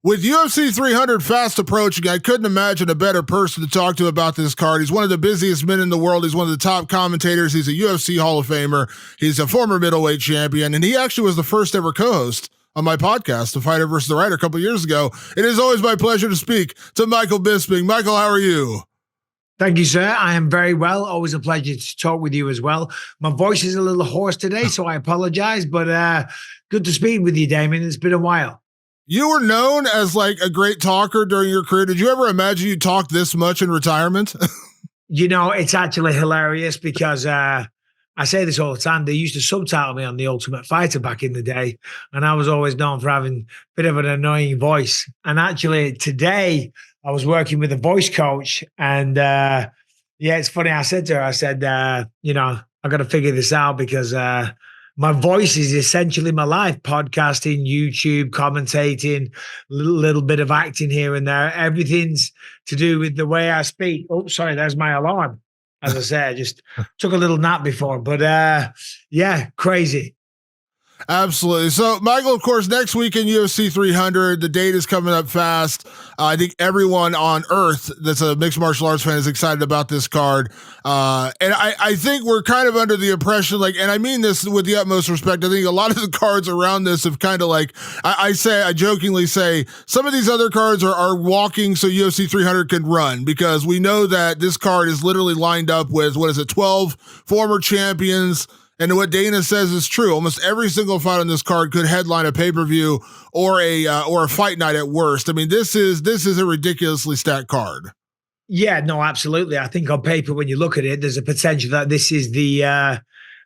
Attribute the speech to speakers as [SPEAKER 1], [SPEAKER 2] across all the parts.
[SPEAKER 1] With UFC 300 fast approaching, I couldn't imagine a better person to talk to about this card. He's one of the busiest men in the world. He's one of the top commentators. He's a UFC Hall of Famer. He's a former middleweight champion, and he actually was the first ever co-host on my podcast, The Fighter vs. the Writer, a couple of years ago. It is always my pleasure to speak to Michael Bisping. Michael, how are you?
[SPEAKER 2] Thank you, sir. I am very well. Always a pleasure to talk with you as well. My voice is a little hoarse today, so I apologize, but good to speak with you, Damien. It's been a while.
[SPEAKER 1] You were known as like a great talker during your career. Did you ever imagine you talked this much in retirement?
[SPEAKER 2] You know, it's actually hilarious because I say this all the time. They used to subtitle me on The Ultimate Fighter back in the day, and I was always known for having a bit of an annoying voice. And actually today I was working with a voice coach, and yeah, it's funny. I said to her, I said, you know, I got to figure this out because my voice is essentially my life. Podcasting, YouTube, commentating, little bit of acting here and there. Everything's to do with the way I speak. Oh, sorry, there's my alarm. As I said, I just took a little nap before, but yeah, crazy.
[SPEAKER 1] Absolutely. So, Michael, of course, next week in UFC 300, the date is coming up fast. I think everyone on earth that's a mixed martial arts fan is excited about this card. And I think we're kind of under the impression, like, and I mean this with the utmost respect, I think a lot of the cards around this have kind of like, I jokingly say, some of these other cards are walking so UFC 300 can run, because we know that this card is literally lined up with, 12 former champions. And what Dana says is true. Almost every single fight on this card could headline a pay-per-view or a fight night at worst. I mean, this is a ridiculously stacked card.
[SPEAKER 2] Yeah, no, absolutely. I think on paper, when you look at it, there's a potential that this is the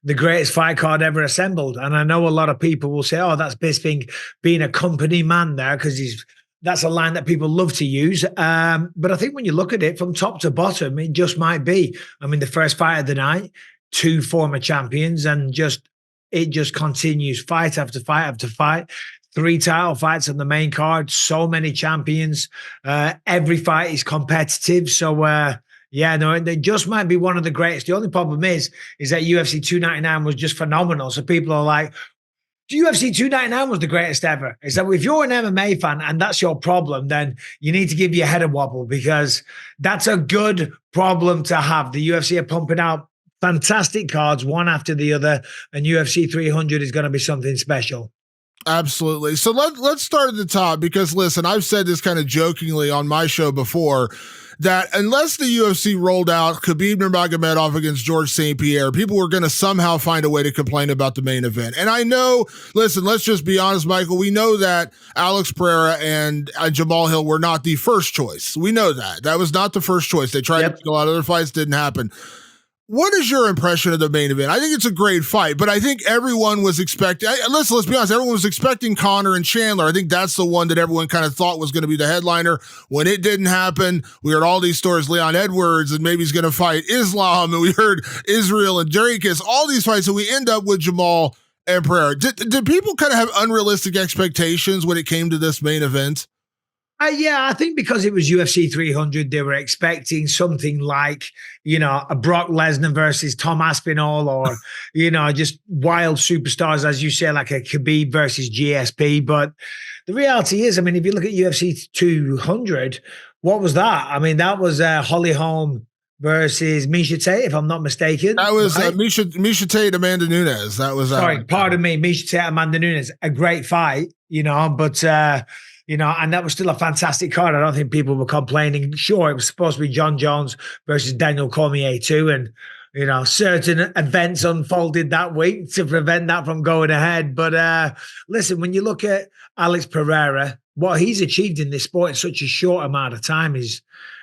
[SPEAKER 2] greatest fight card ever assembled. And I know a lot of people will say, "Oh, that's Bisping being a company man there," because that's a line that people love to use. But I think when you look at it from top to bottom, it just might be. I mean, the first fight of the night, two former champions, and it just continues fight after fight after fight. 3 title fights on the main card, so many champions. Every fight is competitive. So yeah, no, they just might be one of the greatest. The only problem is that UFC 299 was just phenomenal. So people are like, UFC 299 was the greatest ever. Is that if you're an MMA fan and that's your problem, then you need to give your head a wobble, because that's a good problem to have. The UFC are pumping out fantastic cards, one after the other, and UFC 300 is going to be something special.
[SPEAKER 1] Absolutely. So let's start at the top, because listen, I've said this kind of jokingly on my show before, that unless the UFC rolled out Khabib Nurmagomedov against George St. Pierre, people were going to somehow find a way to complain about the main event. And I know, listen, let's just be honest, Michael, we know that Alex Pereira and Jamal Hill were not the first choice. We know that. That was not the first choice. They tried to pick a lot of other fights, didn't happen. What is your impression of the main event? I think it's a great fight, but I think everyone was expecting, let's be honest, everyone was expecting Conor and Chandler. I think that's the one that everyone kind of thought was going to be the headliner. When it didn't happen, we heard all these stories, Leon Edwards, and maybe he's going to fight Islam, and we heard Israel and Drakus, all these fights, and we end up with Jamal and Pereira. Did people kind of have unrealistic expectations when it came to this main event?
[SPEAKER 2] Yeah, I think because it was UFC 300, they were expecting something like, you know, a Brock Lesnar versus Tom Aspinall, or, you know, just wild superstars, as you say, like a Khabib versus GSP. But the reality is, I mean, if you look at UFC 200, what was that? I mean, that was Holly Holm versus Miesha Tate, if I'm not mistaken.
[SPEAKER 1] That was right? Miesha Tate, Amanda Nunes. That was
[SPEAKER 2] sorry, pardon me, Miesha Tate, Amanda Nunes. A great fight, you know, but you know, and that was still a fantastic card. I don't think people were complaining. Sure, it was supposed to be John Jones versus Daniel Cormier too, and you know, certain events unfolded that week to prevent that from going ahead. But listen, when you look at Alex Pereira, what he's achieved in this sport in such a short amount of time is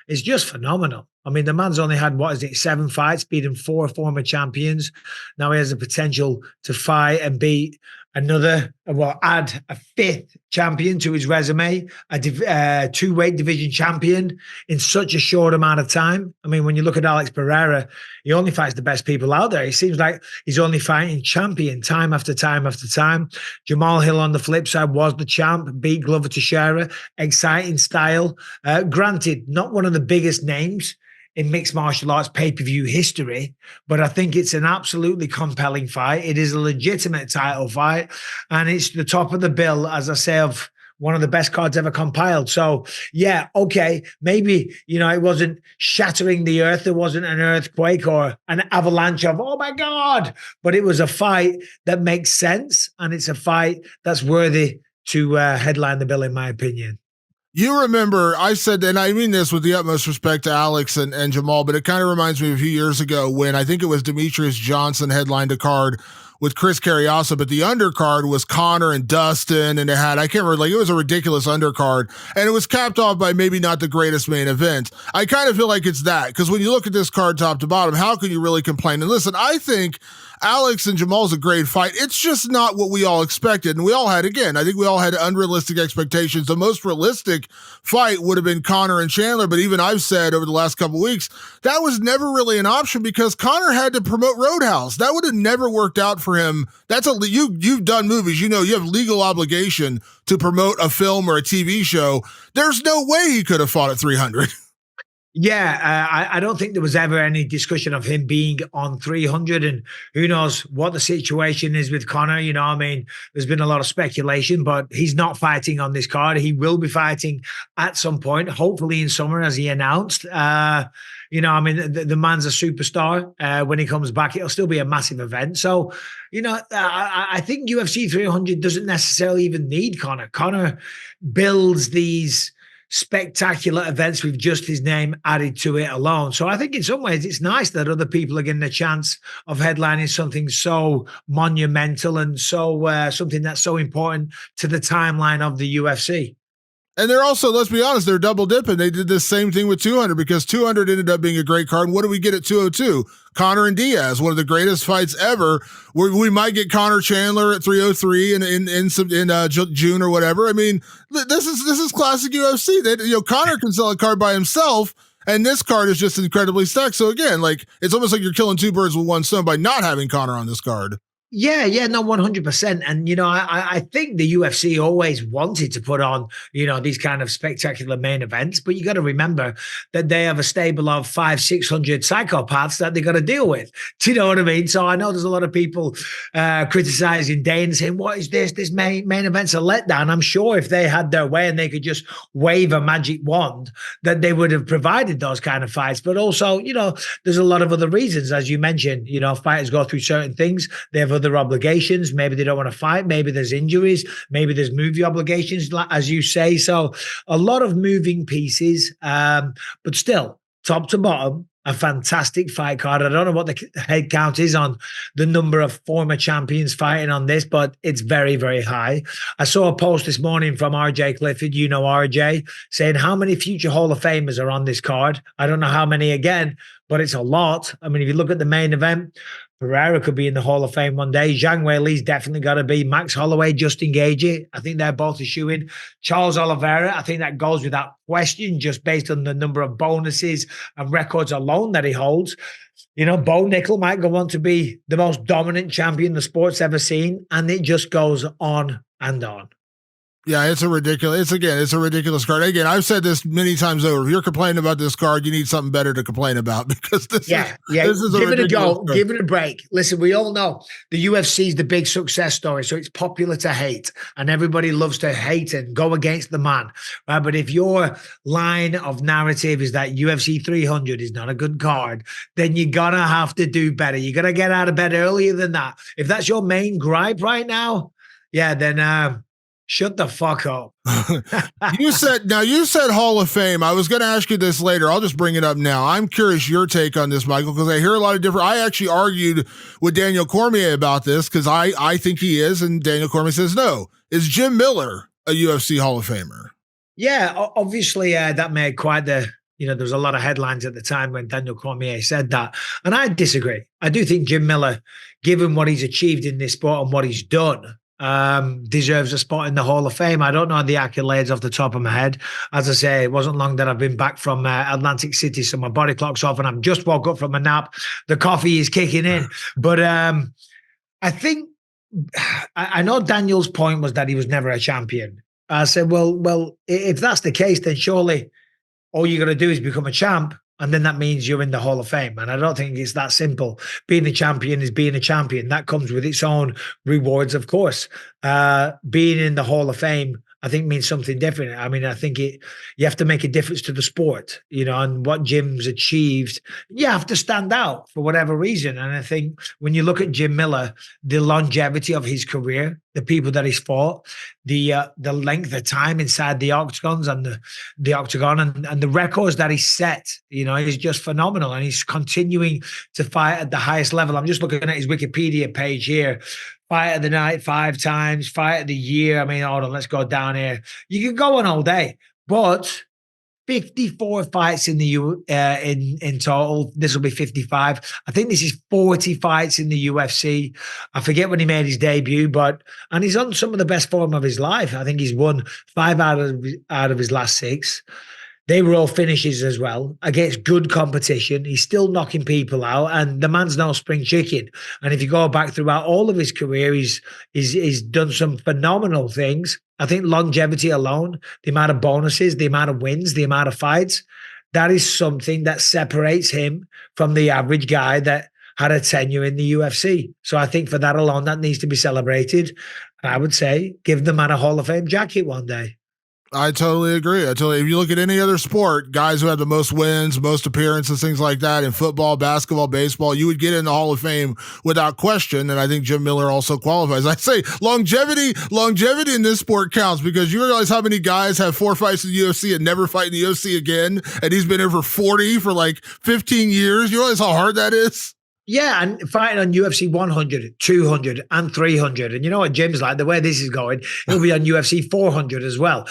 [SPEAKER 2] just phenomenal. I mean, the man's only had, 7 fights, beating 4 former champions. Now he has the potential to fight and beat another, add a 5th champion to his resume, a 2-weight division champion in such a short amount of time. I mean, when you look at Alex Pereira, he only fights the best people out there. He seems like he's only fighting champion time after time after time. Jamal Hill on the flip side was the champ, beat Glover Teixeira, exciting style. Granted, not one of the biggest names in mixed martial arts pay-per-view history, but I think it's an absolutely compelling fight. It is a legitimate title fight, and it's the top of the bill, as I say, of one of the best cards ever compiled. So yeah, okay, maybe, it wasn't shattering the earth. There wasn't an earthquake or an avalanche of, oh my God, but it was a fight that makes sense. And it's a fight that's worthy to headline the bill, in my opinion.
[SPEAKER 1] You remember, I said, and I mean this with the utmost respect to Alex and Jamal, but it kind of reminds me of a few years ago when I think it was Demetrius Johnson headlined a card with Chris Carriazo, but the undercard was Connor and Dustin, and it had, I can't remember, like, it was a ridiculous undercard, and it was capped off by maybe not the greatest main event. I kind of feel like it's that, because when you look at this card top to bottom, how can you really complain? And listen, I think Alex and Jamal's a great fight. It's just not what we all expected. And we all had, again, I think we all had unrealistic expectations. The most realistic fight would have been Connor and Chandler. But even I've said over the last couple of weeks, that was never really an option because Connor had to promote Roadhouse. That would have never worked out for him. That's you've done movies, you have legal obligation to promote a film or a TV show. There's no way he could have fought at 300.
[SPEAKER 2] Yeah, I don't think there was ever any discussion of him being on 300, and who knows what the situation is with Connor. There's been a lot of speculation, but he's not fighting on this card. He will be fighting at some point, hopefully in summer, as he announced. The man's a superstar. When he comes back, it'll still be a massive event. So, I think UFC 300 doesn't necessarily even need Connor. Connor builds these spectacular events with just his name added to it alone. So I think in some ways it's nice that other people are getting a chance of headlining something so monumental and so something that's so important to the timeline of the UFC.
[SPEAKER 1] And they're also, let's be honest, they're double dipping. They did this same thing with 200 because 200 ended up being a great card. And what do we get at 202? Connor and Diaz, one of the greatest fights ever. We might get Connor Chandler at 303 in June or whatever. I mean, this is classic UFC. Connor can sell a card by himself, and this card is just incredibly stacked. So again, like it's almost like you're killing two birds with one stone by not having Connor on this card.
[SPEAKER 2] Yeah, no, 100%. And, I think the UFC always wanted to put on, these kind of spectacular main events, but you got to remember that they have a stable of 500-600 psychopaths that they got to deal with. Do you know what I mean? So I know there's a lot of people criticizing Dane, saying, what is this? This main event's a letdown. I'm sure if they had their way and they could just wave a magic wand, that they would have provided those kind of fights. But also, there's a lot of other reasons, as you mentioned, fighters go through certain things. They have other obligations. Maybe they don't want to fight. Maybe there's injuries. Maybe there's movie obligations, as you say. So a lot of moving pieces, but still, top to bottom, a fantastic fight card. I don't know what the head count is on the number of former champions fighting on this, but it's very, very high. I saw a post this morning from RJ Clifford, RJ, saying how many future Hall of Famers are on this card. I don't know how many again, but it's a lot. I mean, if you look at the main event, Pereira could be in the Hall of Fame one day. Zhang Weili's definitely got to be. Max Holloway, Justin Gaethje, I think they're both a shoe-in. Charles Oliveira, I think that goes without question, just based on the number of bonuses and records alone that he holds. Bo Nickal might go on to be the most dominant champion the sport's ever seen, and it just goes on and on.
[SPEAKER 1] Yeah, it's a ridiculous card. Again, I've said this many times over. If you're complaining about this card, you need something better to complain about because this is
[SPEAKER 2] give it a go. Give it a break. Listen, we all know the UFC is the big success story, so it's popular to hate, and everybody loves to hate and go against the man. Right? But if your line of narrative is that UFC 300 is not a good card, then you're going to have to do better. You're going to get out of bed earlier than that. If that's your main gripe right now, then shut the fuck up.
[SPEAKER 1] You said Hall of Fame. I was going to ask you this later. I'll just bring it up now. I'm curious your take on this, Michael, because I hear a lot of different. I actually argued with Daniel Cormier about this because I think he is, and Daniel Cormier says no. Is Jim Miller a UFC Hall of Famer?
[SPEAKER 2] Yeah, obviously that made quite the. There was a lot of headlines at the time when Daniel Cormier said that, and I disagree. I do think Jim Miller, given what he's achieved in this sport and what he's done, deserves a spot in the Hall of Fame. I don't know the accolades off the top of my head. As I say, it wasn't long that I've been back from Atlantic City, so my body clock's off and I've just woke up from a nap. The coffee is kicking in. But I think, I know Daniel's point was that he was never a champion. I said, well, if that's the case, then surely all you got to do is become a champ. And then that means you're in the Hall of Fame. And I don't think it's that simple. Being a champion is being a champion. That comes with its own rewards, of course. Being in the Hall of Fame I think means something different. I mean, I think you have to make a difference to the sport, and what Jim's achieved. You have to stand out for whatever reason. And I think when you look at Jim Miller, the longevity of his career, the people that he's fought, the length of time inside the octagons and the octagon and the records that he's set, is just phenomenal. And he's continuing to fight at the highest level. I'm just looking at his Wikipedia page here. Fight of the night 5 times, fight of the year. I mean, hold on, let's go down here. You can go on all day, but 54 fights in the in total. This will be 55. I think this is 40 fights in the UFC. I forget when he made his debut, and he's on some of the best form of his life. I think he's won 5 out of his last 6. They were all finishes as well against good competition. He's still knocking people out, and the man's no spring chicken. And if you go back throughout all of his career, he's done some phenomenal things. I think longevity alone, the amount of bonuses, the amount of wins, the amount of fights, that is something that separates him from the average guy that had a tenure in the UFC. So I think for that alone, that needs to be celebrated. And I would say give the man a Hall of Fame jacket one day.
[SPEAKER 1] I totally agree. If you look at any other sport, guys who have the most wins, most appearances, things like that in football, basketball, baseball, you would get in the Hall of Fame without question. And I think Jim Miller also qualifies. I say longevity in this sport counts because you realize how many guys have 4 fights in the UFC and never fight in the UFC again. And he's been here for 40 for like 15 years. You realize how hard that is?
[SPEAKER 2] Yeah, and fighting on UFC 100, 200, and 300. And you know what Jim's like, the way this is going, he'll be on UFC 400 as well.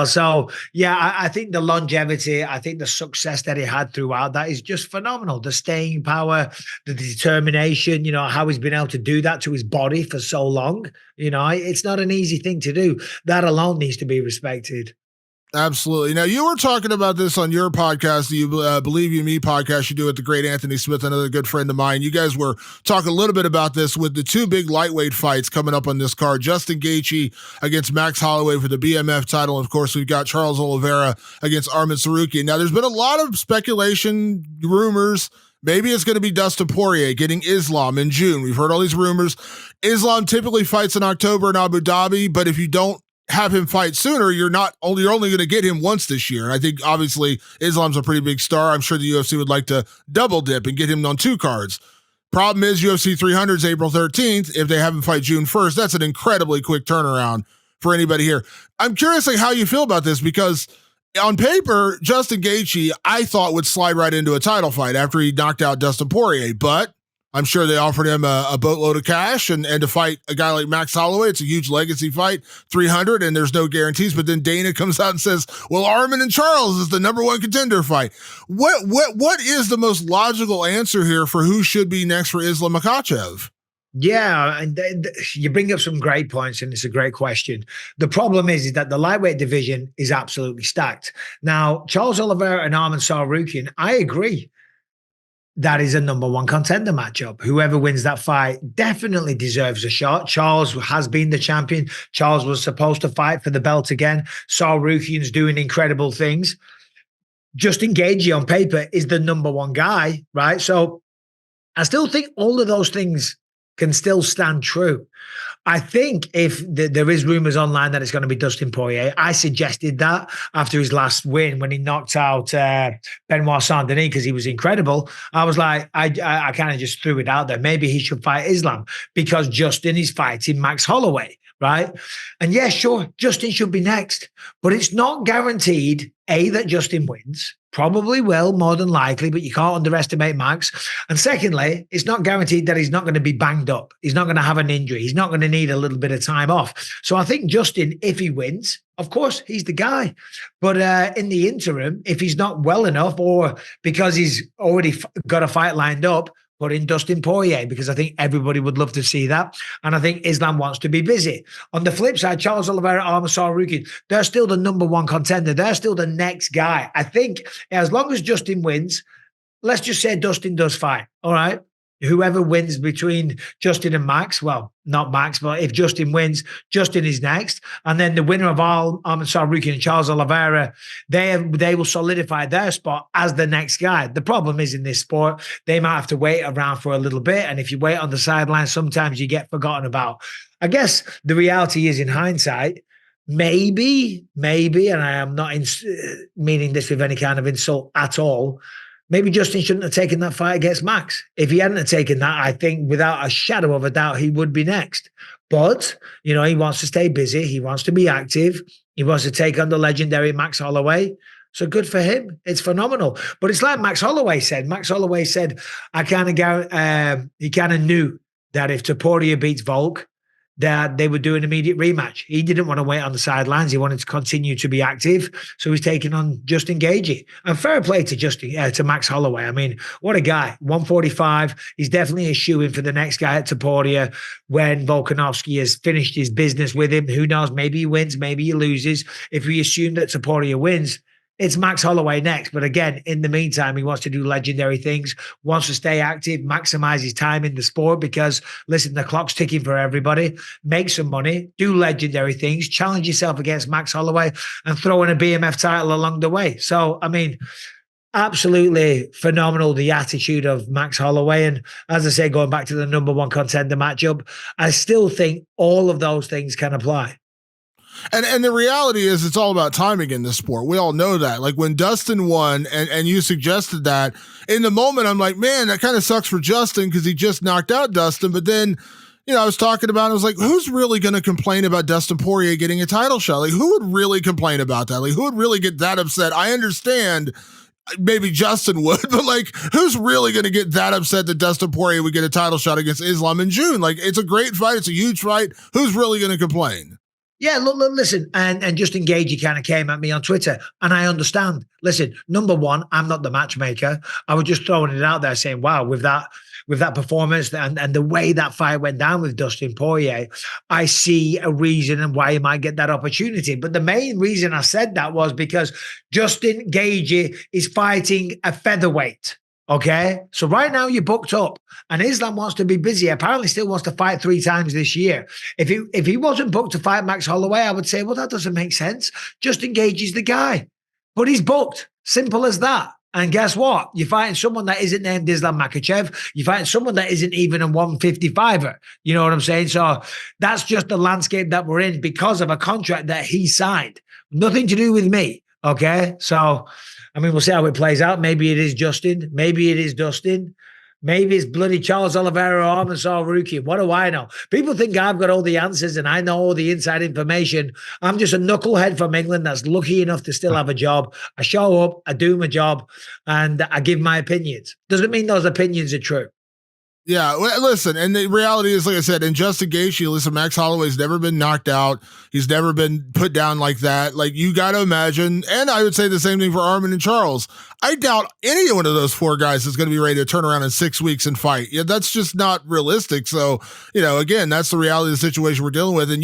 [SPEAKER 2] So yeah, I think the longevity, I think the success that he had throughout that is just phenomenal. The staying power, the determination, how he's been able to do that to his body for so long. It's not an easy thing to do. That alone needs to be respected.
[SPEAKER 1] Absolutely. Now, you were talking about this on your podcast, the Believe You Me podcast you do with the great Anthony Smith, another good friend of mine. You guys were talking a little bit about this with the 2 big lightweight fights coming up on this card. Justin Gaethje against Max Holloway for the BMF title. And of course, we've got Charles Oliveira against Arman Tsarukyan. Now, there's been a lot of speculation, rumors. Maybe it's going to be Dustin Poirier getting Islam in June. We've heard all these rumors. Islam typically fights in October in Abu Dhabi, but if you don't have him fight sooner, you're only going to get him once this year. And I think obviously Islam's a pretty big star. I'm sure the UFC would like to double dip and get him on 2 cards. Problem is UFC 300 is April 13th. If they have him fight June 1st, that's an incredibly quick turnaround for anybody here. I'm curious how you feel about this because on paper, Justin Gaethje, I thought would slide right into a title fight after he knocked out Dustin Poirier, but I'm sure they offered him a boatload of cash and to fight a guy like Max Holloway. It's a huge legacy fight, 300, and there's no guarantees. But then Dana comes out and says, well, Arman and Charles is the number 1 contender fight. What is the most logical answer here for who should be next for Islam Makhachev?
[SPEAKER 2] Yeah, and you bring up some great points, and it's a great question. The problem is that the lightweight division is absolutely stacked. Now, Charles Oliveira and Arman Tsarukyan, I agree. That is a number 1 contender matchup. Whoever wins that fight definitely deserves a shot. Charles has been the champion. Charles was supposed to fight for the belt again. Tsarukyan's doing incredible things. Justin Gaethje on paper is the number 1 guy, right? So I still think all of those things can still stand true. I think if there is rumors online that it's going to be Dustin Poirier, I suggested that after his last win when he knocked out Benoit Saint-Denis because he was incredible. I was like, I kind of just threw it out there. Maybe he should fight Islam because Justin is fighting Max Holloway, right? And yeah, sure, Justin should be next, but it's not guaranteed, A, that Justin wins. Probably will, more than likely, but you can't underestimate Max. And secondly, it's not guaranteed that he's not going to be banged up. He's not going to have an injury. He's not going to need a little bit of time off. So I think Justin, if he wins, of course, he's the guy. But in the interim, if he's not well enough or because he's already got a fight lined up, put in Dustin Poirier because I think everybody would love to see that. And I think Islam wants to be busy. On the flip side, Charles Oliveira, Arman Tsarukyan, they're still the number 1 contender. They're still the next guy. I think as long as Justin wins, let's just say Dustin does fine. All right. Whoever wins between Justin and Max, well, not Max, but if Justin wins, Justin is next. And then the winner of all Arman Tsarukyan and Charles Oliveira, they will solidify their spot as the next guy. The problem is in this sport, they might have to wait around for a little bit. And if you wait on the sidelines, sometimes you get forgotten about. I guess the reality is in hindsight, maybe, and I am not meaning this with any kind of insult at all. Maybe Justin shouldn't have taken that fight against Max. If he hadn't have taken that, I think without a shadow of a doubt, he would be next. But, he wants to stay busy. He wants to be active. He wants to take on the legendary Max Holloway. So good for him. It's phenomenal. But it's like Max Holloway said. Max Holloway said, he kind of knew that if Poirier beats Volk, that they would do an immediate rematch. He didn't want to wait on the sidelines. He wanted to continue to be active. So he's taking on Dustin Gaethje. And fair play to Max Holloway. I mean, what a guy. 145. He's definitely a shoo-in for the next guy at Poirier when Volkanovski has finished his business with him. Who knows? Maybe he wins, maybe he loses. If we assume that Poirier wins, it's Max Holloway next. But again, in the meantime, he wants to do legendary things, wants to stay active, maximize his time in the sport because, listen, the clock's ticking for everybody. Make some money, do legendary things, challenge yourself against Max Holloway and throw in a BMF title along the way. So, I mean, absolutely phenomenal, the attitude of Max Holloway. And as I say, going back to the number one contender matchup, I still think all of those things can apply.
[SPEAKER 1] And the reality is it's all about timing in this sport. We all know that. Like when Dustin won and you suggested that, in the moment, I'm like, man, that kind of sucks for Justin because he just knocked out Dustin. But then, I was talking about it. I was like, who's really going to complain about Dustin Poirier getting a title shot? Like, who would really complain about that? Like, who would really get that upset? I understand maybe Justin would, but like, who's really going to get that upset that Dustin Poirier would get a title shot against Islam in June? Like, it's a great fight. It's a huge fight. Who's really going to complain?
[SPEAKER 2] Yeah, look, listen, and Justin Gaethje kind of came at me on Twitter, and I understand. Listen, number one, I'm not the matchmaker. I was just throwing it out there saying, wow, with that performance and the way that fight went down with Dustin Poirier, I see a reason and why he might get that opportunity. But the main reason I said that was because Justin Gaethje is fighting a featherweight. Okay, so right now you're booked up, and Islam wants to be busy. Apparently, still wants to fight 3 times this year. If he wasn't booked to fight Max Holloway, I would say, well, that doesn't make sense. Justin Gaethje's the guy, but he's booked. Simple as that. And guess what? You're fighting someone that isn't named Islam Makhachev. You're fighting someone that isn't even a 155er. You know what I'm saying? So that's just the landscape that we're in because of a contract that he signed. Nothing to do with me. Okay, so. I mean, we'll see how it plays out. Maybe it is Justin. Maybe it is Dustin. Maybe it's bloody Charles Oliveira or Armansaur Rookie. What do I know? People think I've got all the answers and I know all the inside information. I'm just a knucklehead from England that's lucky enough to still have a job. I show up, I do my job, and I give my opinions. Doesn't mean those opinions are true.
[SPEAKER 1] Yeah, listen, and the reality is, like I said, in Justin Gaethje, listen, Max Holloway's never been knocked out. He's never been put down like that. Like, you got to imagine, and I would say the same thing for Arman and Charles. I doubt any one of those 4 guys is going to be ready to turn around in 6 weeks and fight. Yeah, that's just not realistic. So, again, that's the reality of the situation we're dealing with. And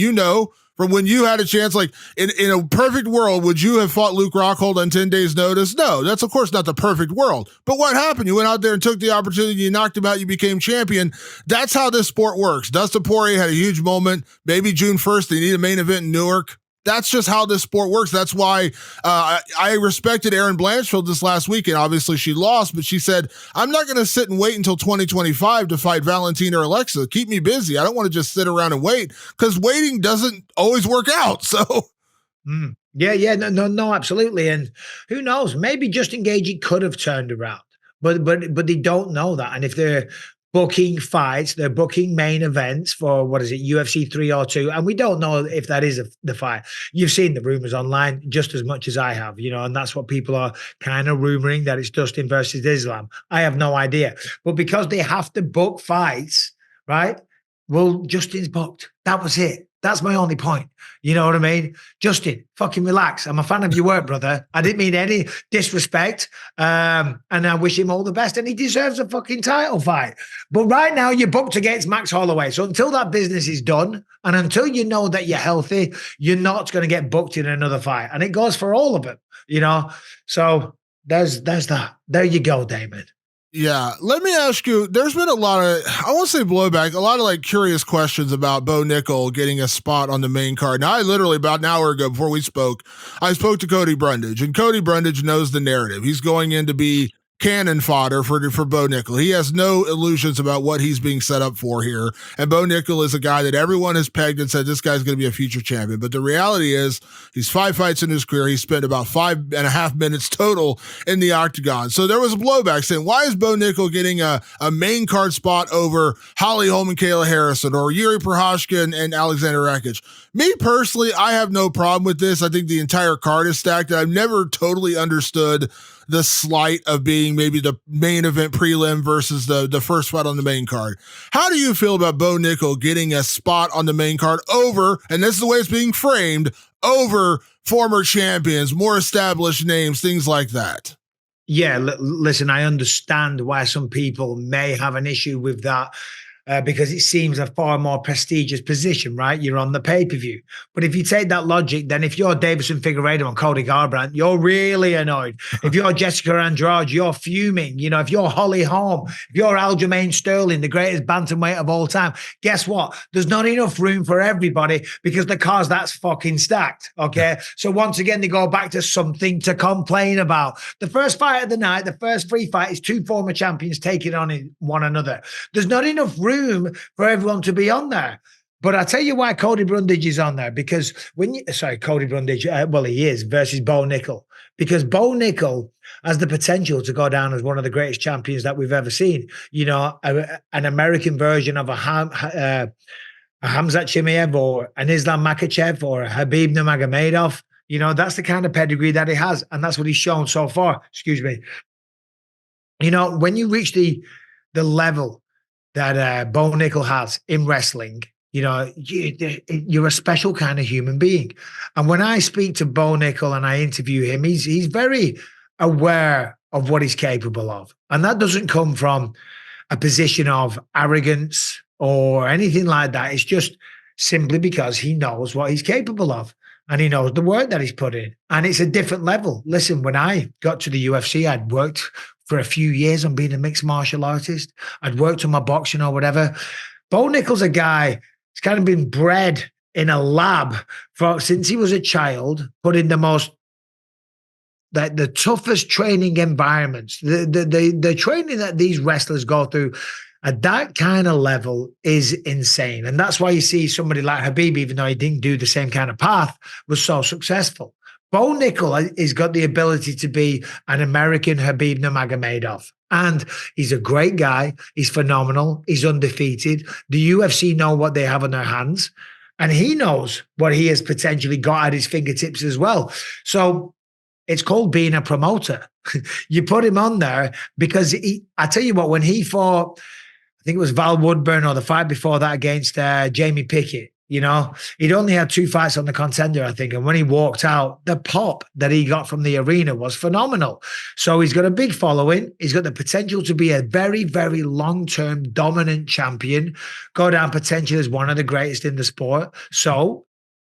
[SPEAKER 1] from when you had a chance, like in a perfect world, would you have fought Luke Rockhold on 10 days notice? No, that's of course not the perfect world. But what happened? You went out there and took the opportunity, you knocked him out, you became champion. That's how this sport works. Dustin Poirier had a huge moment. Maybe June 1st, they need a main event in Newark. That's just how this sport works. That's why I respected Erin Blanchfield this last weekend. Obviously, she lost, but she said, I'm not going to sit and wait until 2025 to fight Valentina or Alexa. Keep me busy. I don't want to just sit around and wait because waiting doesn't always work out. So,
[SPEAKER 2] Yeah, no, absolutely. And who knows? Maybe Justin Gaethje could have turned around, but they don't know that. And if they're booking fights, they're booking main events for UFC 302, and we don't know if that is the fight. You've seen the rumors online just as much as I have, and that's what people are kind of rumoring, that it's Dustin versus Islam. I have no idea, but because they have to book fights, right? Well, Justin's booked. That was it. That's my only point. You know what I mean? Justin, fucking relax. I'm a fan of your work, brother. I didn't mean any disrespect. And I wish him all the best. And he deserves a fucking title fight. But right now, you're booked against Max Holloway. So until that business is done, and until you know that you're healthy, you're not going to get booked in another fight. And it goes for all of them, So there's that. There you go, Damon.
[SPEAKER 1] Yeah, let me ask you, there's been a lot of, I won't say blowback, a lot of like curious questions about Bo Nickal getting a spot on the main card. Now, I literally about an hour ago before we spoke, I spoke to Cody Brundage, and Cody Brundage knows the narrative. He's going in to be cannon fodder for Bo Nickal. He has no illusions about what he's being set up for here. And Bo Nickal is a guy that everyone has pegged and said this guy's going to be a future champion. But the reality is he's 5 fights in his career. He spent about 5.5 minutes total in the octagon. So there was a blowback saying, why is Bo Nickal getting a main card spot over Holly Holm and Kayla Harrison or Yuri Prochazka and Alexander Rakic? Me personally, I have no problem with this. I think the entire card is stacked. I've never totally understood the slight of being maybe the main event prelim versus the first fight on the main card. How do you feel about Bo Nickal getting a spot on the main card over, and this is the way it's being framed, over former champions, more established names, things like that?
[SPEAKER 2] Yeah, listen, I understand why some people may have an issue with that. Because it seems a far more prestigious position, right? You're on the pay-per-view. But if you take that logic, then if you're Davison Figueiredo and Cody Garbrandt, you're really annoyed. If you're Jessica Andrade, you're fuming. You know, if you're Holly Holm, if you're Aljamain Sterling, the greatest bantamweight of all time, guess what? There's not enough room for everybody because the car's that's fucking stacked, okay? So once again, they go back to something to complain about. The first fight of the night, the first free fight is 2 former champions taking on one another. There's not enough room for everyone to be on there. But I'll tell you why Cody Brundage is on there, because Cody Brundage, he is, versus Bo Nickal, because Bo Nickal has the potential to go down as one of the greatest champions that we've ever seen. You know, an American version of a Hamzat Chimaev or an Islam Makhachev or a Khabib Nurmagomedov. You know, that's the kind of pedigree that he has, and that's what he's shown so far. Excuse me. You know, when you reach the level that Bo Nickal has in wrestling, you know, you're a special kind of human being. And when I speak to Bo Nickal and I interview him, he's very aware of what he's capable of. And that doesn't come from a position of arrogance or anything like that. It's just simply because he knows what he's capable of. And he knows the work that he's put in. And it's a different level. Listen, when I got to the UFC, I'd worked for a few years on being a mixed martial artist. I'd worked on my boxing or whatever. Bo Nickal's a guy who's kind of been bred in a lab since he was a child, put in the toughest training environments. The training that these wrestlers go through at that kind of level is insane. And that's why you see somebody like Khabib, even though he didn't do the same kind of path, was so successful. Bo Nickal has got the ability to be an American Khabib Nurmagomedov. And he's a great guy. He's phenomenal. He's undefeated. The UFC know what they have on their hands. And he knows what he has potentially got at his fingertips as well. So it's called being a promoter. You put him on there because I tell you what, when he fought, I think it was Val Woodburn or the fight before that against Jamie Pickett, you know, he'd only had 2 fights on the Contender, I think. And when he walked out, the pop that he got from the arena was phenomenal. So he's got a big following. He's got the potential to be a very, very long-term dominant champion, go down potentially as one of the greatest in the sport. So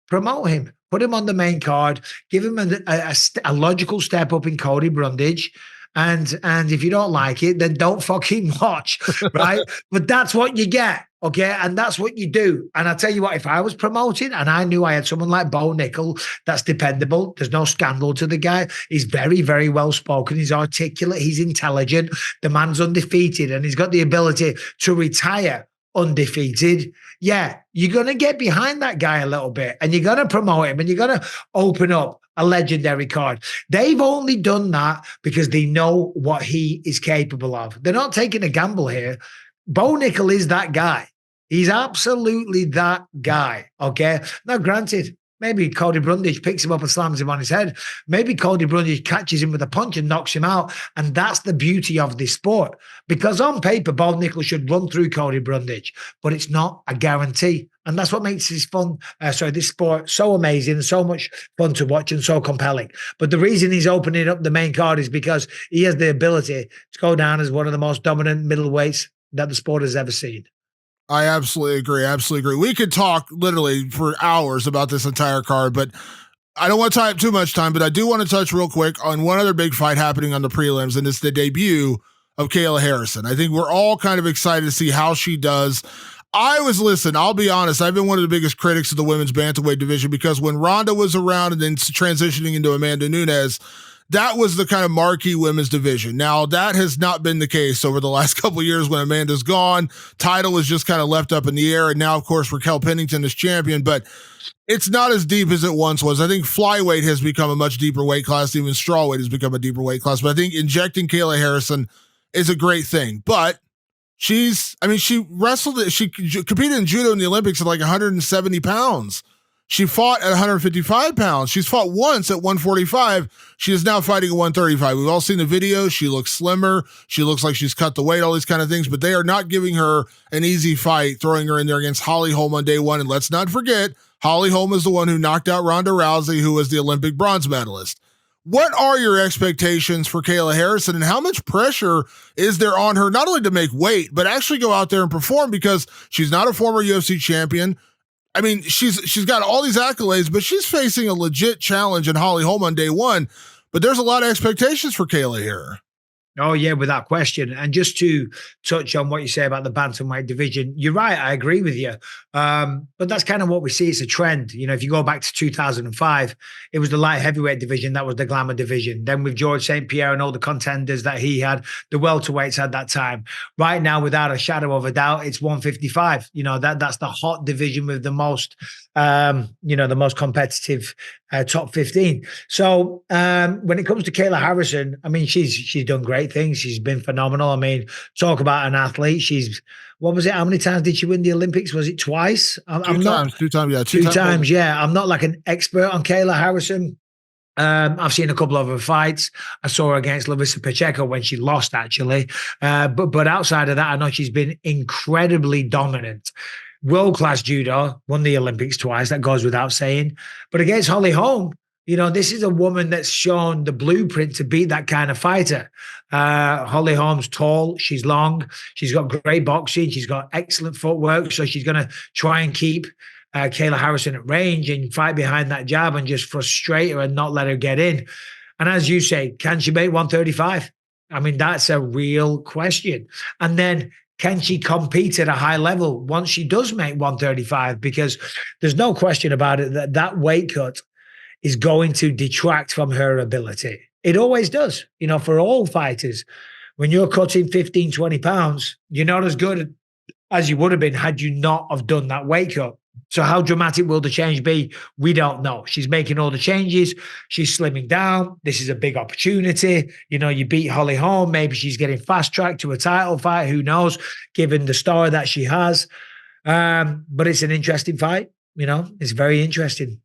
[SPEAKER 2] promote him, put him on the main card, give him a logical step up in Cody Brundage. And if you don't like it, then don't fucking watch, right? But that's what you get, okay? And that's what you do. And I tell you what, if I was promoting and I knew I had someone like Bo Nickal that's dependable, there's no scandal to the guy. He's very, very well spoken. He's articulate. He's intelligent. The man's undefeated, and he's got the ability to retire undefeated. Yeah, you're going to get behind that guy a little bit, and you're going to promote him, and you're going to open up a legendary card. They've only done that because they know what he is capable of. They're not taking a gamble here. Bo Nickal is that guy. He's absolutely that guy, okay? Now, granted, maybe Cody Brundage picks him up and slams him on his head. Maybe Cody Brundage catches him with a punch and knocks him out. And that's the beauty of this sport. Because on paper, Bo Nickal should run through Cody Brundage, but it's not a guarantee. And that's what makes this sport so amazing and so much fun to watch and so compelling. But the reason he's opening up the main card is because he has the ability to go down as one of the most dominant middleweights that the sport has ever seen.
[SPEAKER 1] I absolutely agree. Absolutely agree. We could talk literally for hours about this entire card, but I don't want to tie up too much time, but I do want to touch real quick on one other big fight happening on the prelims, and it's the debut of Kayla Harrison. I think we're all kind of excited to see how she does. I'll be honest, I've been one of the biggest critics of the women's bantamweight division because when Ronda was around and then transitioning into Amanda Nunes, that was the kind of marquee women's division. Now, that has not been the case over the last couple of years when Amanda's gone. Title was just kind of left up in the air. And now, of course, Raquel Pennington is champion, but it's not as deep as it once was. I think flyweight has become a much deeper weight class. Even strawweight has become a deeper weight class. But I think injecting Kayla Harrison is a great thing. But she competed in judo in the Olympics at like 170 pounds. She fought at 155 pounds. She's fought once at 145. She is now fighting at 135. We've all seen the video. She looks slimmer. She looks like she's cut the weight, all these kind of things, but they are not giving her an easy fight, throwing her in there against Holly Holm on day one. And let's not forget, Holly Holm is the one who knocked out Ronda Rousey, who was the Olympic bronze medalist. What are your expectations for Kayla Harrison, and how much pressure is there on her, not only to make weight, but actually go out there and perform, because she's not a former UFC champion. I mean, she's got all these accolades, but she's facing a legit challenge in Holly Holm on day one. But there's a lot of expectations for Kayla here.
[SPEAKER 2] Oh, yeah, without question. And just to touch on what you say about the bantamweight division, you're right. I agree with you. But that's kind of what we see. It's a trend. You know, if you go back to 2005, it was the light heavyweight division that was the glamour division. Then with George St. Pierre and all the contenders that he had, the welterweights at that time. Right now, without a shadow of a doubt, it's 155. You know, that's the hot division with the most, the most competitive top 15. So when it comes to Kayla Harrison, I mean, she's done great things. She's been phenomenal. I mean, talk about an athlete. What was it? How many times did she win the Olympics? Was it twice?
[SPEAKER 1] Two times.
[SPEAKER 2] Yeah. I'm not like an expert on Kayla Harrison. I've seen a couple of her fights. I saw her against Larissa Pacheco when she lost, actually. But outside of that, I know she's been incredibly dominant. World-class judo, won the Olympics twice. That goes without saying. But against Holly Holm, you know, this is a woman that's shown the blueprint to beat that kind of fighter. Holly Holm's tall. She's long. She's got great boxing. She's got excellent footwork. So she's going to try and keep Kayla Harrison at range and fight behind that jab and just frustrate her and not let her get in. And as you say, can she make 135? I mean, that's a real question. And then, can she compete at a high level once she does make 135? Because there's no question about it that weight cut is going to detract from her ability. It always does. You know, for all fighters, when you're cutting 15, 20 pounds, you're not as good as you would have been had you not have done that weight cut. So how dramatic will the change be? We don't know. She's making all the changes. She's slimming down. This is a big opportunity. You know, you beat Holly Holm. Maybe she's getting fast-tracked to a title fight. Who knows, given the story that she has. But it's an interesting fight. You know, it's very interesting.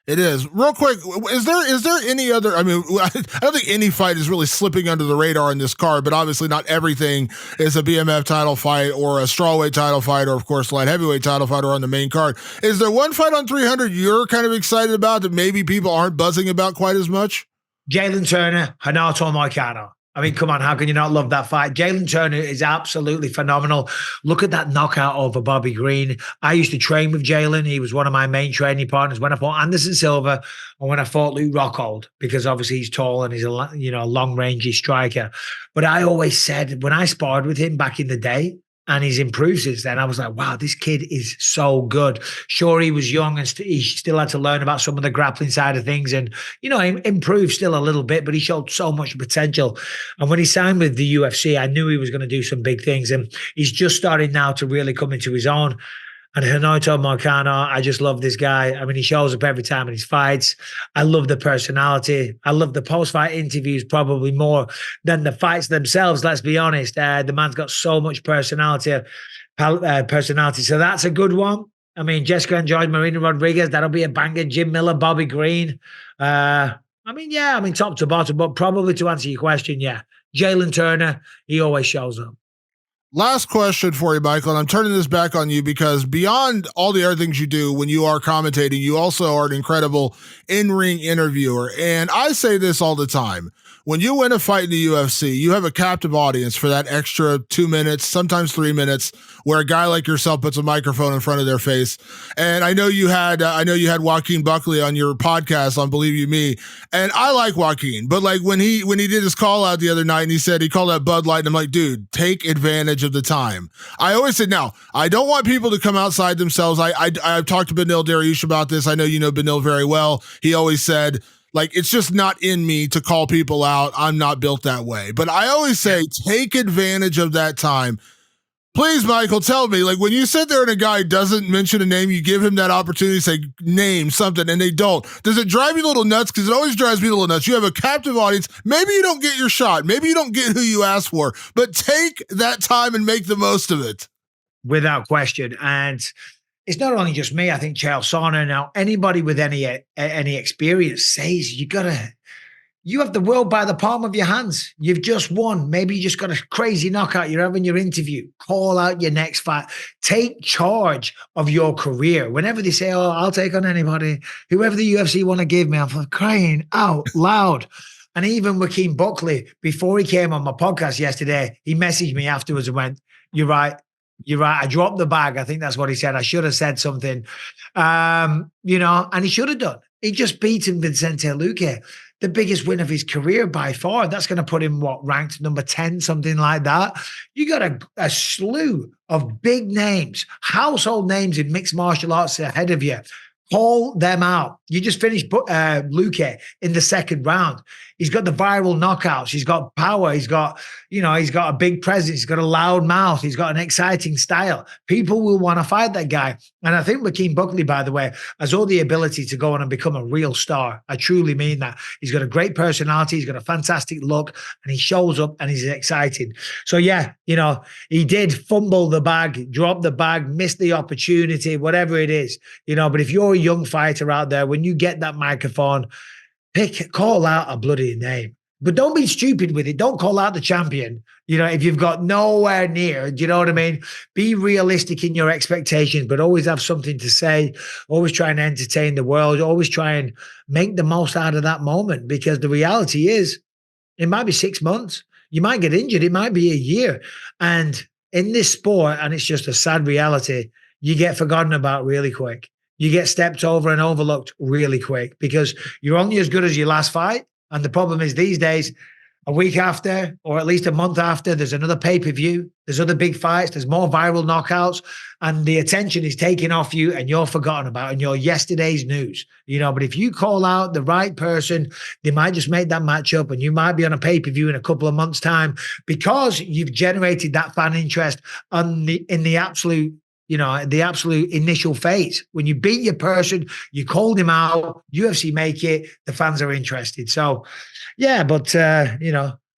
[SPEAKER 1] It is. Real quick, is there any other, I mean, I don't think any fight is really slipping under the radar in this card, but obviously not everything is a BMF title fight or a strawweight title fight or, of course, light heavyweight title fight or on the main card. Is there one fight on 300 you're kind of excited about that maybe people aren't buzzing about quite as much?
[SPEAKER 2] Jalen Turner, Renato Moicano. I mean, come on, how can you not love that fight? Jalen Turner is absolutely phenomenal. Look at that knockout over Bobby Green. I used to train with Jalen. He was one of my main training partners when I fought Anderson Silva and when I fought Luke Rockhold, because obviously he's tall and he's a long-rangey striker. But I always said, when I sparred with him back in the day, and he's improved since then, I was like, wow, this kid is so good. Sure, he was young and he still had to learn about some of the grappling side of things and, you know, improved still a little bit, but he showed so much potential. And when he signed with the UFC, I knew he was going to do some big things. And he's just starting now to really come into his own. And Renato Moicano, I just love this guy. I mean, he shows up every time in his fights. I love the personality. I love the post-fight interviews probably more than the fights themselves, let's be honest. The man's got so much personality. So that's a good one. I mean, Jessica and George Marina Rodriguez, that'll be a banger. Jim Miller, Bobby Green. Top to bottom, but probably to answer your question, yeah. Jalen Turner, he always shows up.
[SPEAKER 1] Last question for you, Michael, and I'm turning this back on you because beyond all the other things you do when you are commentating, you also are an incredible in-ring interviewer. And I say this all the time. When you win a fight in the UFC, you have a captive audience for that extra 2 minutes, sometimes 3 minutes, where a guy like yourself puts a microphone in front of their face. And I know you had Joaquin Buckley on your podcast on Believe You Me, and I like Joaquin, but like when he did his call out the other night and he said he called out Bud Light, and I'm like, dude, take advantage of the time. I always said, now I don't want people to come outside themselves. I've talked to Benil Dariush about this. I know you know Benil very well. He always said, Like, it's just not in me to call people out. I'm not built that way. But I always say, take advantage of that time. Please, Michael, tell me, like, when you sit there and a guy doesn't mention a name, you give him that opportunity to say, name something, and they don't. Does it drive you a little nuts? Because it always drives me a little nuts. You have a captive audience. Maybe you don't get your shot. Maybe you don't get who you asked for, but take that time and make the most of it.
[SPEAKER 2] Without question. And it's not only just me. I think Chael Sonnen, now anybody with any experience says you have the world by the palm of your hands. You've just won. Maybe you just got a crazy knockout. You're having your interview. Call out your next fight. Take charge of your career. Whenever they say, oh, I'll take on anybody, whoever the UFC want to give me, I'm crying out loud. And even Joaquin Buckley, before he came on my podcast yesterday, he messaged me afterwards and went, you're right. You're right. I dropped the bag. I think that's what he said. I should have said something, and he should have done. He just beaten Vicente Luque, the biggest win of his career by far. That's going to put him, ranked number 10, something like that. You got a slew of big names, household names in mixed martial arts ahead of you. Call them out. You just finished Luque in the second round. He's got the viral knockouts. He's got power. He's got a big presence. He's got a loud mouth. He's got an exciting style. People will want to fight that guy. And I think Joaquin Buckley, by the way, has all the ability to go on and become a real star. I truly mean that. He's got a great personality. He's got a fantastic look, and he shows up and he's exciting. So yeah, he did fumble the bag, drop the bag, miss the opportunity, whatever it is, but if you're a young fighter out there, when you get that microphone, call out a bloody name. But don't be stupid with it. Don't call out the champion, if you've got nowhere near, do you know what I mean? Be realistic in your expectations, but always have something to say. Always try and entertain the world. Always try and make the most out of that moment, because the reality is it might be 6 months. You might get injured. It might be a year. And in this sport, and it's just a sad reality, you get forgotten about really quick. You get stepped over and overlooked really quick, because you're only as good as your last fight. And the problem is these days, a week after, or at least a month after, there's another pay-per-view. There's other big fights. There's more viral knockouts, and the attention is taken off you, and you're forgotten about, and you're yesterday's news. But if you call out the right person, they might just make that matchup, and you might be on a pay-per-view in a couple of months' time, because you've generated that fan interest in the absolute initial phase. When you beat your person, you called him out, UFC make it, the fans are interested. So yeah, but I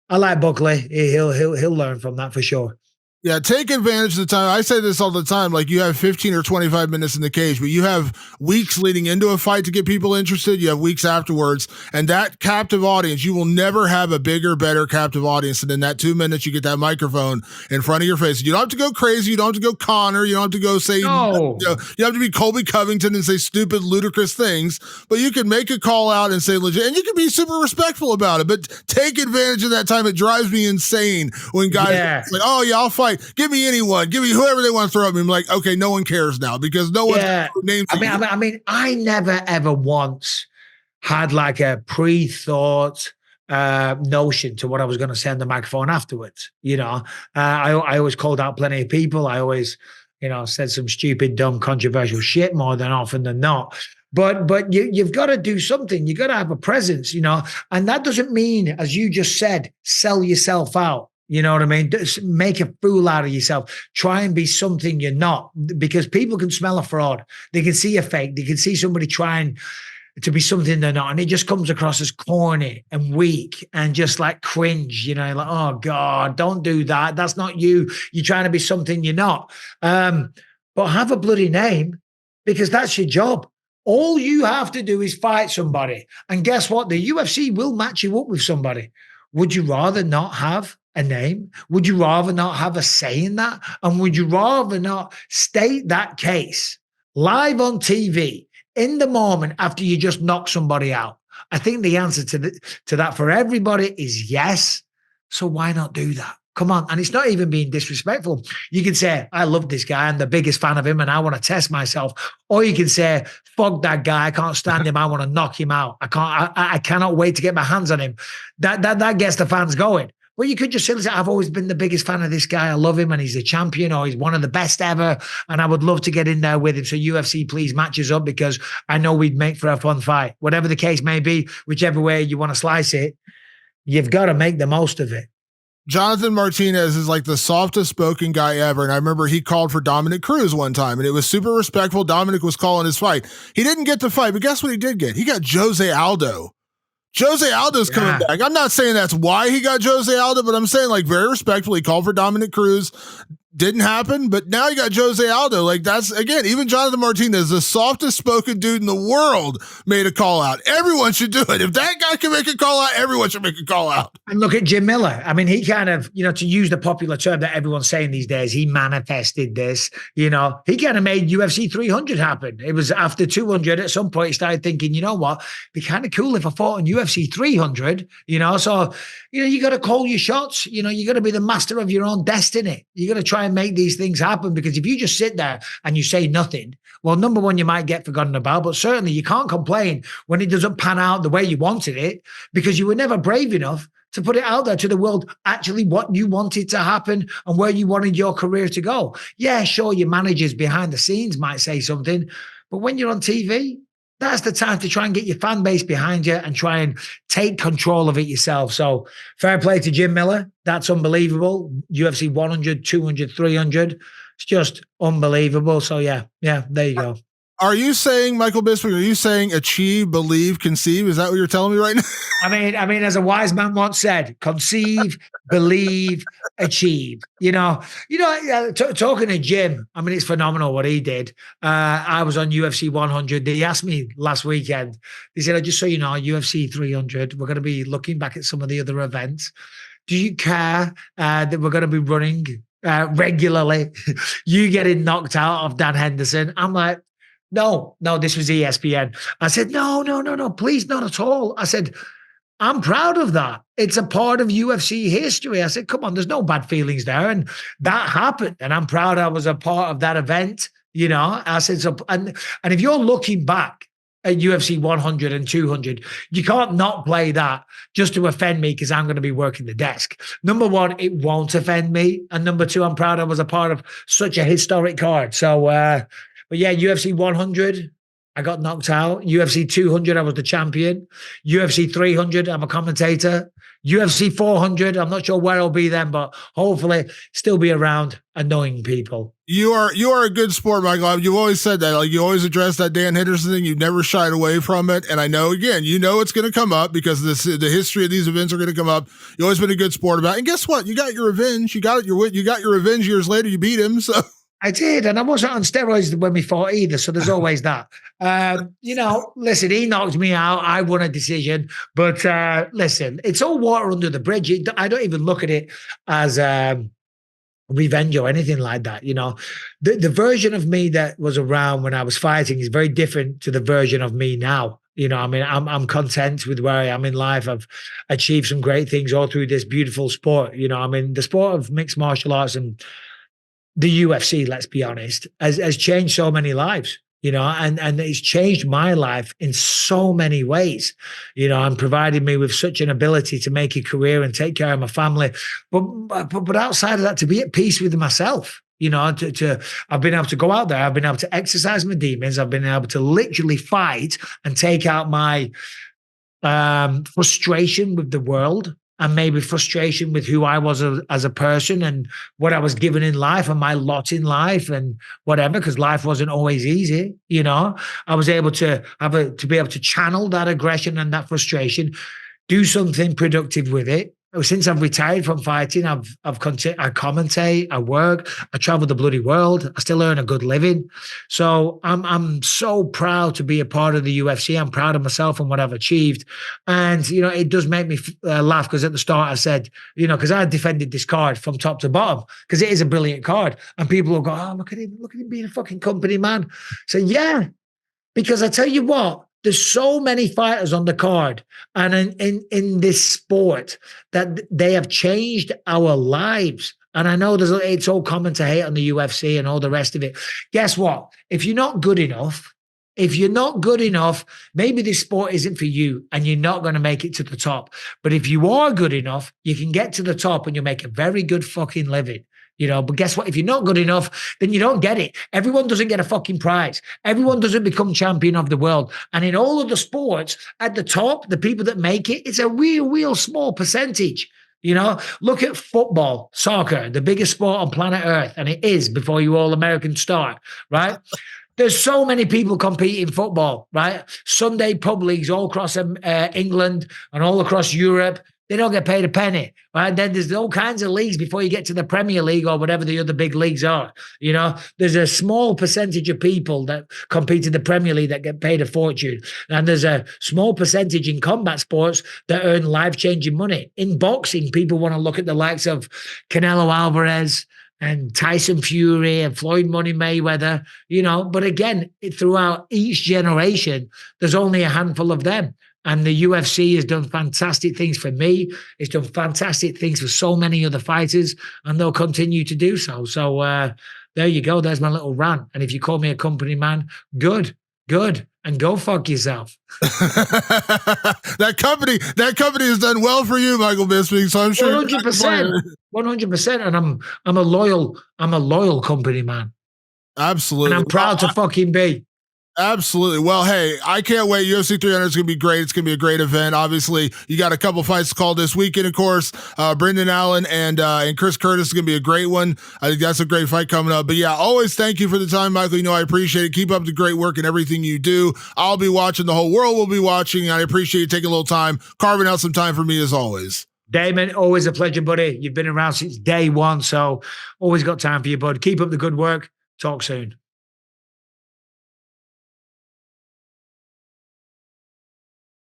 [SPEAKER 2] like Buckley. He'll learn from that for sure.
[SPEAKER 1] Yeah, take advantage of the time. I say this all the time, like, you have 15 or 25 minutes in the cage, but you have weeks leading into a fight to get people interested. You have weeks afterwards, and that captive audience, you will never have a bigger, better captive audience than in that 2 minutes you get that microphone in front of your face. You don't have to go crazy. You don't have to go Connor. You don't have to go say,
[SPEAKER 2] no.
[SPEAKER 1] You have to be Colby Covington and say stupid, ludicrous things, but you can make a call out and say legit, and you can be super respectful about it, but take advantage of that time. It drives me insane when guys are like, oh yeah, I'll fight. Give me anyone. Give me whoever they want to throw at me. I'm like, okay, no one cares now, because no one names.
[SPEAKER 2] I never ever once had like a pre-thought notion to what I was going to say on the microphone afterwards. I always called out plenty of people. I always, said some stupid, dumb, controversial shit more than often than not. But you've got to do something. You got to have a presence, and that doesn't mean, as you just said, sell yourself out. You know what I mean? Make a fool out of yourself. Try and be something you're not, because people can smell a fraud. They can see a fake. They can see somebody trying to be something they're not. And it just comes across as corny and weak and just like cringe, like, oh God, don't do that. That's not you. You're trying to be something you're not. But have a bloody name, because that's your job. All you have to do is fight somebody. And guess what? The UFC will match you up with somebody. Would you rather not have a name? Would you rather not have a say in that? And would you rather not state that case live on TV in the moment after you just knock somebody out? I think the answer to that for everybody is yes. So why not do that? Come on. And it's not even being disrespectful. You can say, I love this guy. I'm the biggest fan of him and I want to test myself. Or you can say, fuck that guy. I can't stand him. I want to knock him out. I cannot wait to get my hands on him. That gets the fans going. Well, you could just say, listen, I've always been the biggest fan of this guy. I love him and he's a champion, or he's one of the best ever. And I would love to get in there with him. So UFC, please match us up because I know we'd make for a fun fight. Whatever the case may be, whichever way you want to slice it, you've got to make the most of it.
[SPEAKER 1] Jonathan Martinez is like the softest spoken guy ever. And I remember he called for Dominic Cruz one time and it was super respectful. Dominic was calling his fight. He didn't get the fight, but guess what he did get? He got Jose Aldo. Jose Aldo's coming back. I'm not saying that's why he got Jose Aldo, but I'm saying like very respectfully called for Dominic Cruz. Didn't happen, but now you got Jose Aldo. Like that's, again, even Jonathan Martinez, the softest spoken dude in the world, made a call out. Everyone should do it. If that guy can make a call out, everyone should make a call out.
[SPEAKER 2] And look at Jim Miller. I mean, he kind of, to use the popular term that everyone's saying these days, he manifested this, he kind of made UFC 300 happen. It was after 200 at some point, he started thinking, you know what, it'd be kind of cool if I fought on UFC 300, so, you got to call your shots, you got to be the master of your own destiny. You got to try and make these things happen, because if you just sit there and you say nothing, well, number one, you might get forgotten about, but certainly you can't complain when it doesn't pan out the way you wanted it, because you were never brave enough to put it out there to the world, actually what you wanted to happen and where you wanted your career to go. Yeah, sure, your managers behind the scenes might say something, but when you're on TV, that's the time to try and get your fan base behind you and try and take control of it yourself. So fair play to Jim Miller. That's unbelievable. UFC 100, 200, 300. It's just unbelievable. So yeah, there you go.
[SPEAKER 1] Are you saying, Michael Bisping, are you saying achieve, believe, conceive? Is that what you're telling me right now?
[SPEAKER 2] I mean, as a wise man once said, conceive, believe, achieve. Talking to Jim, I mean, it's phenomenal what he did. I was on UFC 100. He asked me last weekend, he said, just so you know, UFC 300, we're going to be looking back at some of the other events. Do you care that we're going to be running regularly? You getting knocked out of Dan Henderson? I'm like, no, this was ESPN. I said, no, please, not at all. I said, I'm proud of that. It's a part of UFC history. I said, come on, there's no bad feelings there. And that happened. And I'm proud I was a part of that event. I said, so, and if you're looking back at UFC 100 and 200, you can't not play that just to offend me because I'm going to be working the desk. Number one, it won't offend me. And number two, I'm proud I was a part of such a historic card. So, but yeah, UFC 100, I got knocked out. UFC 200, I was the champion. UFC 300, I'm a commentator. UFC 400, I'm not sure where I'll be then, but hopefully still be around annoying people.
[SPEAKER 1] You are a good sport, Michael. You've always said that. Like, you always address that Dan Henderson thing. You've never shied away from it. And I know, again, it's going to come up because the history of these events are going to come up. You've always been a good sport about it. And guess what? You got your revenge. You got your revenge years later. You beat him. So
[SPEAKER 2] I did, and I wasn't on steroids when we fought either, so there's always that. Listen, he knocked me out. I won a decision, but listen, it's all water under the bridge. I don't even look at it as revenge or anything like that. The version of me that was around when I was fighting is very different to the version of me now. I'm content with where I am in life. I've achieved some great things all through this beautiful sport. The sport of mixed martial arts and the UFC, let's be honest, has changed so many lives, and it's changed my life in so many ways, and provided me with such an ability to make a career and take care of my family. But outside of that, to be at peace with myself, I've been able to go out there. I've been able to exercise my demons. I've been able to literally fight and take out my frustration with the world, and maybe frustration with who I was as a person and what I was given in life and my lot in life and whatever, because life wasn't always easy. I was able to be able to channel that aggression and that frustration, do something productive with it. Since I've retired from fighting, I commentate, I work, I travel the bloody world. I still earn a good living. So I'm so proud to be a part of the UFC. I'm proud of myself and what I've achieved. And, it does make me laugh, because at the start I said, because I defended this card from top to bottom, because it is a brilliant card. And people will go, oh, look at him being a fucking company man. So yeah, because I tell you what, there's so many fighters on the card and in this sport that they have changed our lives. And I know it's all common to hate on the UFC and all the rest of it. Guess what? If you're not good enough, If you're not good enough, maybe this sport isn't for you and you're not going to make it to the top. But if you are good enough, you can get to the top and you'll make a very good fucking living. But guess what? If you're not good enough, then you don't get it. Everyone doesn't get a fucking prize. Everyone doesn't become champion of the world. And in all of the sports, at the top, the people that make it, it's a real small percentage. Look at football, soccer, the biggest sport on planet Earth. And it is before you All-American start, right? There's so many people compete in football, right? Sunday pub leagues all across England and all across Europe. They don't get paid a penny, right? Then there's all kinds of leagues before you get to the Premier League or whatever the other big leagues are. There's a small percentage of people that compete in the Premier League that get paid a fortune. And there's a small percentage in combat sports that earn life-changing money. In boxing, people want to look at the likes of Canelo Alvarez and Tyson Fury and Floyd Money Mayweather, but again, throughout each generation, there's only a handful of them. And the UFC has done fantastic things for me. It's done fantastic things for so many other fighters, and they'll continue to do so. So there you go. There's my little rant. And if you call me a company man, good. And go fuck yourself.
[SPEAKER 1] That company has done well for you, Michael Bisping. So I'm sure
[SPEAKER 2] 100%. And I'm a loyal company man.
[SPEAKER 1] Absolutely.
[SPEAKER 2] And I'm proud to fucking be.
[SPEAKER 1] Absolutely. Well, hey, I can't wait. UFC 300 is going to be great. It's going to be a great event. Obviously, you got a couple fights called this weekend, of course. Brendan Allen and Chris Curtis is going to be a great one. I think that's a great fight coming up. But yeah, always thank you for the time, Michael. I appreciate it. Keep up the great work and everything you do. I'll be watching. The whole world will be watching. I appreciate you taking a little time, carving out some time for me as always.
[SPEAKER 2] Damon, always a pleasure, buddy. You've been around since day one, so always got time for you, bud. Keep up the good work. Talk soon.